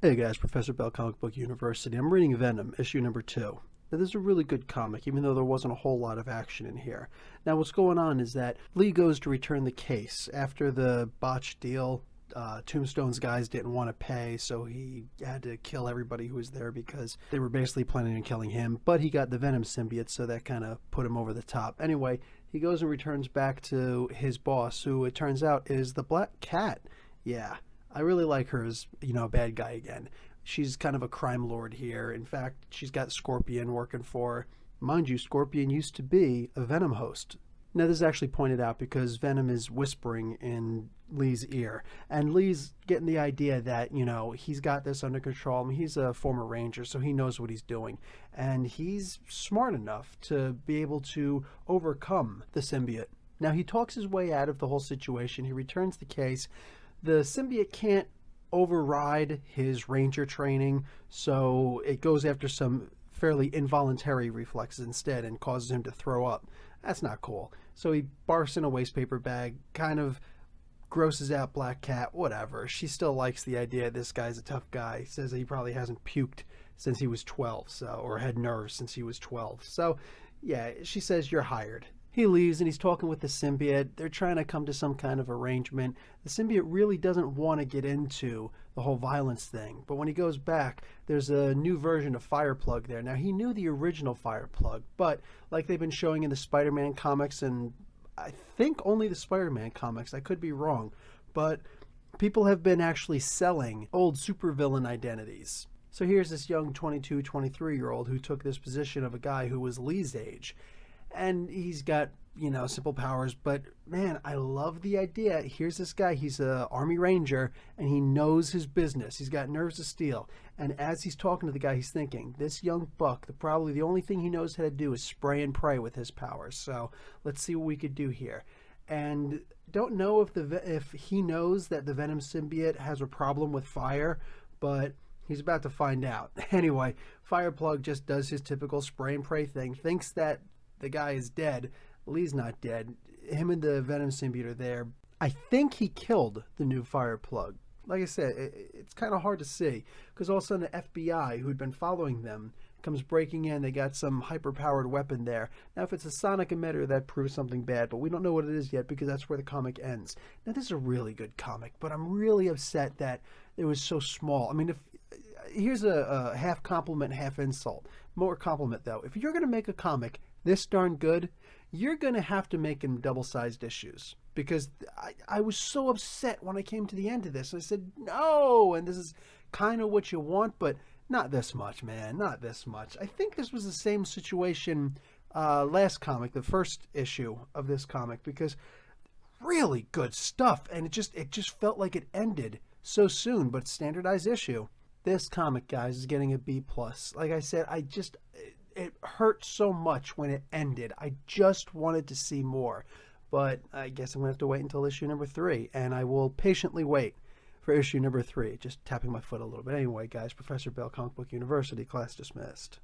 Hey guys, Professor Bell, Comic Book University. I'm reading Venom, issue number 2. Now, this is a really good comic, even though there wasn't a whole lot of action in here. Now, what's going on is that Lee goes to return the case. After the botched deal, Tombstone's guys didn't want to pay, so he had to kill everybody who was there because they were basically planning on killing him. But he got the Venom symbiote, so that kind of put him over the top. Anyway, he goes and returns back to his boss, who it turns out is the Black Cat. Yeah. I really like her as, a bad guy again. She's kind of a crime lord here. In fact, she's got Scorpion working for her. Mind you, Scorpion used to be a Venom host. Now, this is actually pointed out because Venom is whispering in Lee's ear. And Lee's getting the idea that, he's got this under control. I mean, he's a former Ranger, so he knows what he's doing. And he's smart enough to be able to overcome the symbiote. Now, he talks his way out of the whole situation. He returns the case. The symbiote can't override his Ranger training, so it goes after some fairly involuntary reflexes instead and causes him to throw up. That's not cool. So he barfs in a waste paper bag, kind of grosses out Black Cat, whatever. She still likes the idea this guy's a tough guy. Says that he probably hasn't puked since he was 12, or had nerves since he was 12. So, yeah, she says, you're hired. He leaves and he's talking with the symbiote. They're trying to come to some kind of arrangement. The symbiote really doesn't want to get into the whole violence thing. But when he goes back, there's a new version of Fireplug there. Now, he knew the original Fireplug, but like they've been showing in the Spider-Man comics, and I think only the Spider-Man comics, I could be wrong, but people have been actually selling old supervillain identities. So here's this young 22, 23-year-old who took this position of a guy who was Lee's age. And he's got, simple powers, but man, I love the idea. Here's this guy, he's a Army Ranger, and he knows his business. He's got nerves of steel. And as he's talking to the guy, he's thinking, this young buck, probably the only thing he knows how to do is spray and pray with his powers. So let's see what we could do here. And don't know if he knows that the Venom symbiote has a problem with fire, but he's about to find out. Anyway, Fireplug just does his typical spray and pray thing, thinks that the guy is dead. Lee's not dead. Him and the Venom symbiote are there. I think he killed the new Fireplug. Like I said, it's kind of hard to see because all of a sudden the FBI, who had been following them, comes breaking in. They got some hyper-powered weapon there. Now, if it's a sonic emitter, that proves something bad, but we don't know what it is yet because that's where the comic ends. Now, this is a really good comic, but I'm really upset that it was so small. I mean, here's a half compliment, half insult. More compliment, though. If you're going to make a comic this darn good, you're going to have to make him double-sized issues. Because I was so upset when I came to the end of this. I said, no, and this is kind of what you want, but not this much, man, not this much. I think this was the same situation last comic, the first issue of this comic, because really good stuff, and it just felt like it ended so soon, but standardized issue. This comic, guys, is getting a B+. Like I said, it hurt so much when it ended. I just wanted to see more. But I guess I'm going to have to wait until issue number 3. And I will patiently wait for issue number 3. Just tapping my foot a little bit. Anyway, guys, Professor Bell, Comic Book University, class dismissed.